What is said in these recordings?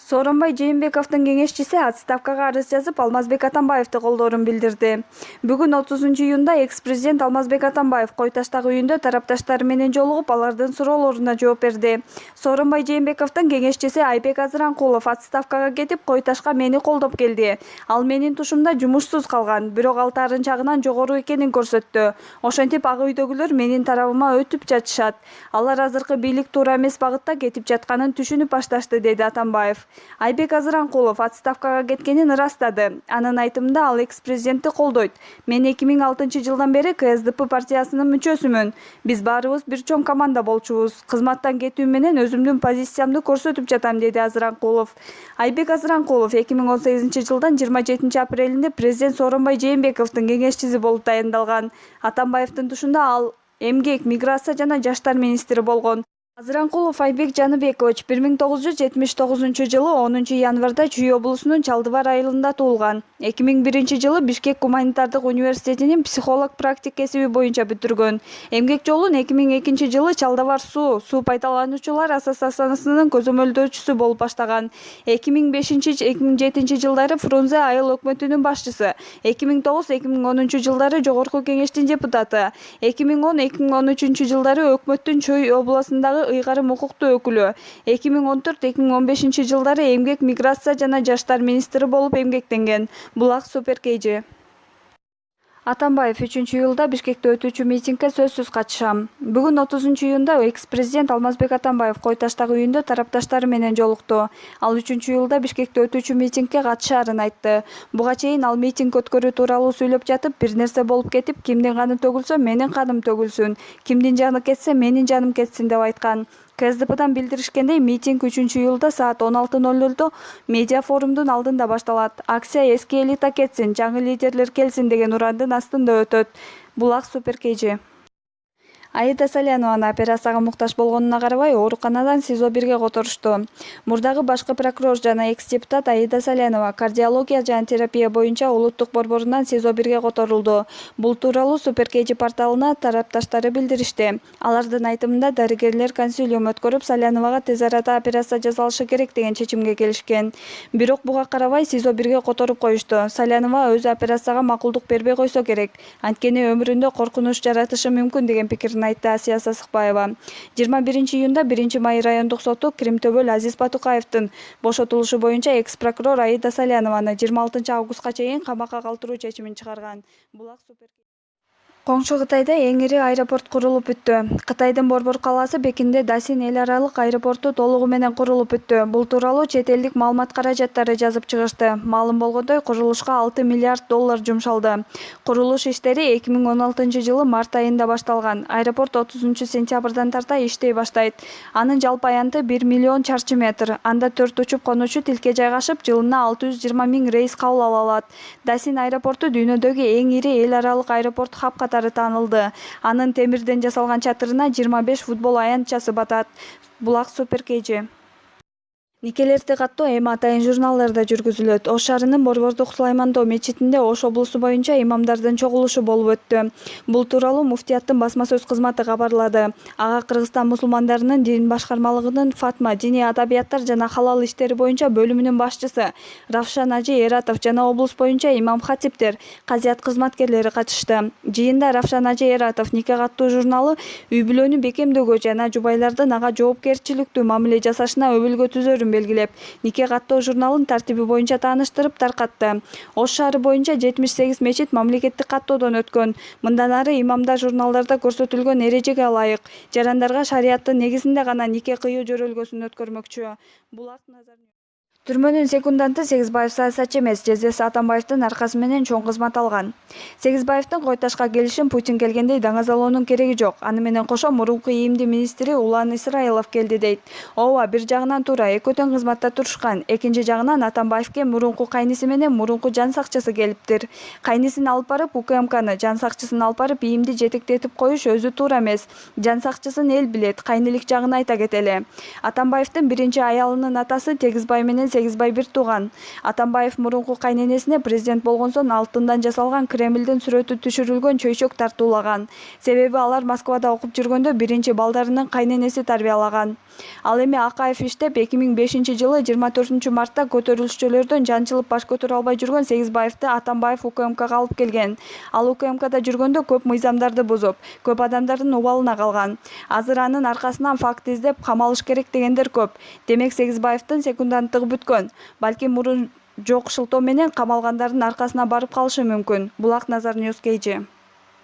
Сооронбай Жээнбековдун кеңешчиси отставкага арыз жазып, Алмазбек Атамбаевди колдоорун билдирди. Бүгүн 30-июнда экс-президент Алмазбек Атамбаев Кой-Таштагы үйүндө тарапташтары менен жолугуп, алардын суроолоруна жооп берди. Сооронбай Жээнбековдун кеңешчиси Айбек Азыранкулов отставкага кетип, Кой-Ташка мени колдоп келди. Ал менин тушумда жумушсуз калган, бирок ал таарынчагынан жогору экенин көрсөттү. Ошентип ак үйдөгүлөр менин тарабыма өтүп жатышат. Алар азыркы бийлик туура эмес багытта кетип жатканын түшүнүп башташты, деди Атамбаев. Айбек Азыранкулов отставкага кеткенин ырастады. Анын айтымында ал экс-президентти колдойт. Мен 2006 жылдан бери КСДП партиясынын мүчөсүмүн. Биз баарыбыз бир чоң команда болчубуз. Кызматтан кетүүм менен өзүмдүн позициямды көрсөтүп жатам, деди Азыранкулов. Айбек Азыранкулов 2018 жылдын 27 апрелинде президент Сооронбай Жээнбековдун кеңешчиси болуп тайындалган. Атамбаевдин тушунда ал эмгек, миграция жана жаштар министри болгон. Азыранкулов Айбек Жаныбекович 1979 жылы 10 январда Чүй облусунун Чалдыбар айылында туулган. 2001 жылы Бишкек гуманитардык университетинин психолог практик кесиби боюнча бүтүргөн. Эмгек жолун 2002 жылы Чалдыбар суу пайдалануучулар ассоциациясынын көзөмөлдөөчүсү болуп баштаган. 2005-2007 жылдары Фрунзе айыл өкмөтүнүн башчысы, 2009-2010 жылдары Жогорку кеңештин депутаты, 2010-2013 жылдары өкмөттүн Чүй областындагы ыйгарым укуктуу өкүлү, 2014-2015 жылдары эмгек, миграция жана жаштар министри болуп эмгектенген. Булак Суперкейджи. Атамбаев 3-июлда Бишкекте өтүүчү митингге сөзсүз катышам. Бүгүн 30-июнда экс-президент Алмазбек Атамбаев Кой-Таштагы үйүндө тарапташтары менен жолукту. Ал 3-июлда Бишкекте өтүүчү митингге катышаарын айтты. Буга чейин ал митинг өткөрүү тууралуу сүйлөп жатып, бир нерсе болуп кетип, кимдин каны төгүлсө, менин каным төгүлсүн, кимдин жаны кетсе, менин жаным кетсин деп айткан. КСДПдан билдиришкендей, митинг 3-июлда саат 16:00 медиа форумдун алдында башталат. Акция «Эски элита кетсин, жаңы лидерлер келсин» деген урандын астында өтөт. Булак Суперкейджи. Аида Салянованын операцияга муктаж болгонуна карабай, ооруканадан СИЗО-1 которушту. Мурдагы башкы прокурор жана экс-депутат Аида Салянова кардиология жана терапия боюнча улуттук борборунан СИЗО-1 которулду. Бул тууралуу Суперкейджи порталына тарапташтары билдиришти. Алардын айтымында дарыгерлер консилиум өткөрүп, Саляновага тез арада операция жасалышы керек деген чечимге келишкен. Бирок буга карабай СИЗО-1 которуп коюшту. Салянова өзү операцияга макулдук бербей койсо керек. Анткени өмүрүндө коркунуч жаратышы мүмкүн деген пикирин айтты Асия Сасыкбаева. 21-июнда 1-Май райондук соту Кримтөбөл Азиз Батукаевдин бошотулушу боюнча экс-прокурор Аида Салянованы 26 августка чейин камакка калтыруу чечимин чыгарган. Коңшу Кытайда эң ири аэропорт курулуп бүттү. Кытайдын Борбор калаасы Пекинде Дасин эл аралык аэропорту толугу менен курулуп бүттү. Бул тууралуу чет элдик маалымат каражаттары жазып чыгышты. Маалым болгондой, курулушка $6 миллиард жумшалды. Курулуш иштери 2016 жылы март айында башталган. Аэропорт 30 сентябрдан тарта иштей баштайт. Анын жалпы аянты 1 миллион чарчы метр. Анда 4 учуп-конуучу тилке жайгашып, жылына 620 000 рейс кабыл ала алат. Дасин аэропорту дүйнөдөгү эң ири эл аралык аэропорт хаб таанылды. Анын темирден жасалган чатырына 25 футбол аянтчасы батат. Булак Суперкейджи. Никелерди каттоо эми атайын журналдарда жүргүзүлөт. Ош шаарынын Борбордук Сулаймандоо мечитинде Ош облусу боюнча имамдардын чогулушу болуп өттү. Бул тууралуу муфтияттын басма сөз кызматы кабарлады. Ага Кыргызстан мусулмандарынын дин башкармалыгынын Фатма диний адабияттар жана халал иштери боюнча бөлүмүнүн башчысы Равшан Ажи Эратов жана облус боюнча имам-хатиптер, казият кызматкерлери катышты. Жыйында Равшан Ажи Эратов нике каттоо журналы үй-бүлөнү бекемдөөгө жана жубайлардын ага жоопкерчиликтүү мамиле жасашына өбүлгө түзөрүн белгилеп, нике каттоо журналын тартиби боюнча тааныштырып таркатты. Ош шаары боюнча 78 мечит мамлекеттик каттоодон өткөн. Мындан ары имамдар журналдарда көрсөтүлгөн эрежеге ылайык жарандарга шарияттын негизинде гана нике кыюу жөрөлгөсүн өткөрмөкчү. Булак Түрмөнүн секунданты Сегизбаев саясатчы эмес, жездеси Атамбаевдин аркасы менен чоң кызмат алган. Сегизбаевдин Кой-Ташка келишин Путин келгендей даңазалоонун кереги жок. Аны менен кошо мурунку ИИМдин министри Улан Исраилов келди дейт. Ооба, бир жагынан туура, экөө тең кызматта турушкан. Экинчи жагынан Атамбаевге мурунку кайниси менен мурунку жан сакчысы келиптир. Кайнисин алып барып УКМКны, жан сакчысын алып барып ИИМди жетектетип коюш өзү туура эмес. Жан сакчысын эл билет, кайнылык жагын айта кетели. Атамбаевдин биринчи аялынын атасы Тегизбай менен Сегизбай бир тууган. Атамбаев мурунку кайненесине президент болгон соң алтындан жасалган Кремлдин сүрөтү түшүрүлгөн чөйчөк тартуулаган. Себеби алар Москвада окуп жүргөндө биринчи балдарынын кайненеси тарбиялаган. Ал эми Акаев иштеп 2005-жылы 24 мартта көтөрүлүшчүлөрдөн жанчылып баш көтөрө албай жүргөн Сегизбаевди Атамбаев УКМКга алып келген. Ал УКМКда жүргөндө көп мыйзамдарды бузуп, көп адамдардын убалына калган. Азыр анын аркасынан факт издеп камалыш керек дегендер көп. Демек Сегизбаевдин секунданттыгы бүткөн. Балким мурун жок шылтоо менен камалгандардын аркасына барып калышы мүмкүн. Булак Назар Ньюс KG.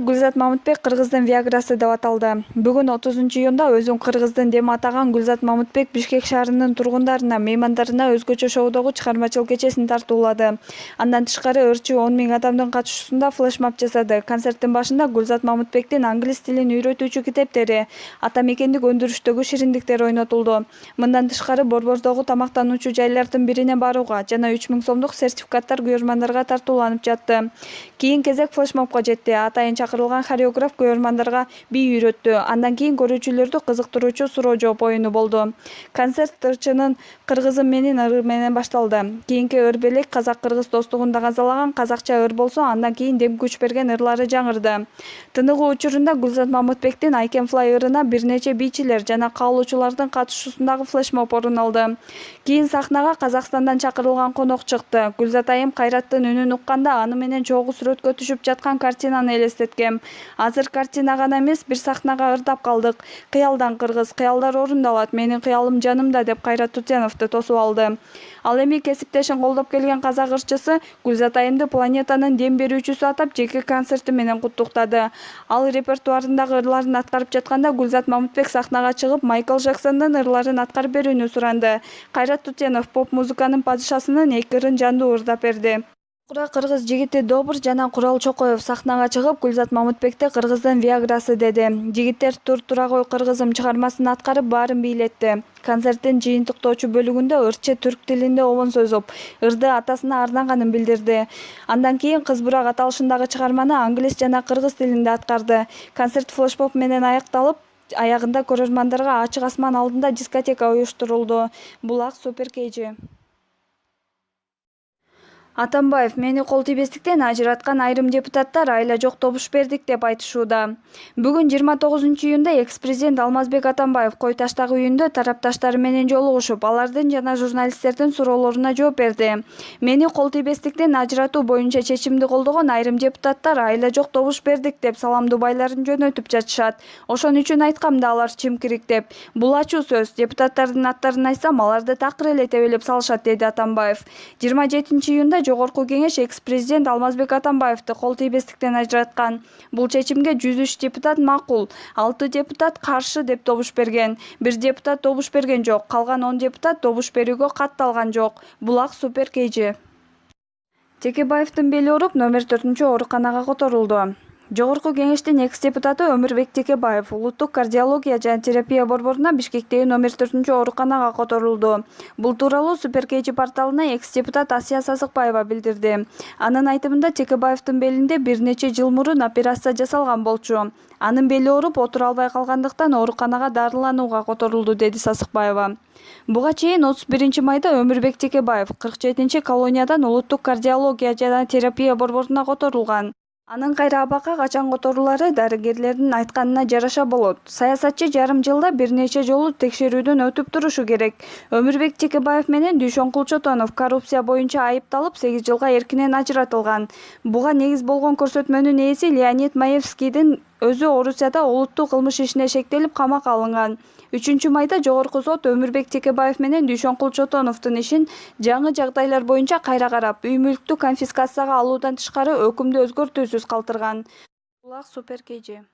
Гүлзат Мамытбек Кыргыздын Виаграсы деп аталды. Бүгүн 30-июнда өзүн Кыргыздын дем атаган Гүлзат Мамытбек Бишкек шаарынын тургундарына, меймандарына өзгөчө шоудогу чыгармачылык кечесин тартуулады. Андан тышкары ырчы 10 000 адамдын катышуусунда флешмоб жасады. Концерттин башында Гүлзат Мамытбектин англис тилин үйрөтүүчү китептери, ата мекендик өндүрүштөгү шириндиктер ойнотулду. Мындан тышкары Борбордогу тамактануучу жайлардын бирине барууга жана 3000 сомдук сертификаттар күйөрмандарга тартууланып жатты. Кийин кезек флешмобко жетти. Атайын чакырылган хореограф күйөрмандарга бий үйрөттү. Андан кийин көрүүчүлөрдү кызыктыруучу суроо-жооп оюну болду. Концерт ырчынын кыргызым менин ыры менен башталды. Кийинки ыр белек казак-кыргыз достугун дагазалаган казакча ыр болсо, андан кийин дем күч берген ырлары жаңырды. Тыныгуу учурунда Гүлзат Мамытбектин I Can Fly ырына бир нече бийчилер жана каалоочулардын катышуусундагы флешмоб орун алды. Кийин сахнага Казакстандан чакырылган конок чыкты. Гүлзат айым Кайраттын үнүн укканда аны менен чогуу сүрөткө түшүп жаткан картинаны элестеткем. Азыр картина гана эмес, бир сахнага ырдап калдык. Кыялдан кыргыз, кыялдар орундалат, менин кыялым жанымда деп Кайрат Тутеновду тосуп алды. Ал эми кесиптешин колдоп келген казак ырчысы Гүлзат айымды планетанын дем берүүчүсү атап жеке концерти менен куттуктады. Ал репертуарындагы ырларын аткарып жатканда Гүлзат Мамытбек сахнага чыгып Майкл Джексондун ырларын аткарып берүүнү суранды. Кайрат Тутенов поп-музыканын падышасынын 2 ырын жандуу ырдап берди. Кыргыз жигити Добур жана Курал Чокоев сахнага чыгып Гүлзат Мамытбекти Кыргыздын Виаграсы деди. Жигиттер Тура кой кыргызым чыгармасын аткарып баарын бийлетти. Концерттин жыйынтыктоочу бөлүгүндө ырчы түрк тилинде обон сөзөп, ырды атасына арнанганын билдирди. Андан кийин кыз бурак аталышындагы чыгарманы англис жана кыргыз тилинде аткарды. Концерт флешмоб менен аякталып, аягында көрөрмандарга ачык асман алдында дискотека уюштурулду. Булак Супер KG. Атамбаев мени кол тийбестиктен ажыраткан айрым депутаттар айла жок добуш бердик деп айтышууда. Бүгүн 29-июнда экс-президент Алмазбек Атамбаев Кой таштагы үйүндө тарапташтары менен жолугушуп, алардын жана журналисттердин суроолоруна жооп берди. Мени кол тийбестиктен ажыратуу боюнча чечимди колдогон айрым депутаттар айла жок добуш бердик деп саламдуу байларын жөнөтүп жатышат. Ошон үчүн айткам да алар чимкирик деп. Бул ачуу сөз. Депутаттардын аттарын айтсам, аларды такыр эле тебелеп салышат, деди Атамбаев. 27-июнда Жогорку кеңеш экс-президент Алмазбек Атамбаевди кол тийбестиктен ажыраткан. Бул чечимге 103 депутат макул, 6 депутат каршы деп добуш берген. 1 депутат добуш берген жок, калган 10 депутат добуш берүүгө катталган жок. Булак Супер KG. Текебаевдин бели ооруп, номер 4-ооруканага которулду. Жогорку кеңештин экс-депутаты Өмүрбек Текебаев улуттук кардиология жана терапия борборуна Бишкектеги номер 4-ооруканага которулду. Бул тууралуу Супер KG порталына экс-депутат Асия Сасыкбаева билдирди. Анын айтымында Текебаевдин белинде бир нече жыл мурун операция жасалган болчу. Анын бели ооруп, отура албай калгандыктан ооруканага дарыланууга которулду, деди Сасыкбаева. Буга чейин 31 майда Өмүрбек Текебаев 47 колониядан улуттук кардиология жана терапия борборуна которулган. Анын кайра абакка качан которулары дарыгерлердин айтканына жараша болот. Саясатчы жарым жылда бир нече жолу текшерүүдөн өтүп турушу керек. Өмүрбек Текебаев менен Дүйшөн Кулчотонов коррупция боюнча айыпталып 8 жылга эркинен ажыратылган. Буга негиз болгон көрсөтмөнүн ээси Леонид Маевскийдин өзү Орусияда улуттук кылмыш ишине шектелип камакка алынган. 3-майда жогорку сот Өмүрбек Текебаев менен Дүйшөн Кулчотоновдун ишин жаңы жагдайлар боюнча кайра карап, үй мүлктү конфискацияга алуудан тышкары өкүмдү өзгөртүүсүз калтырган. Булак Супер KG.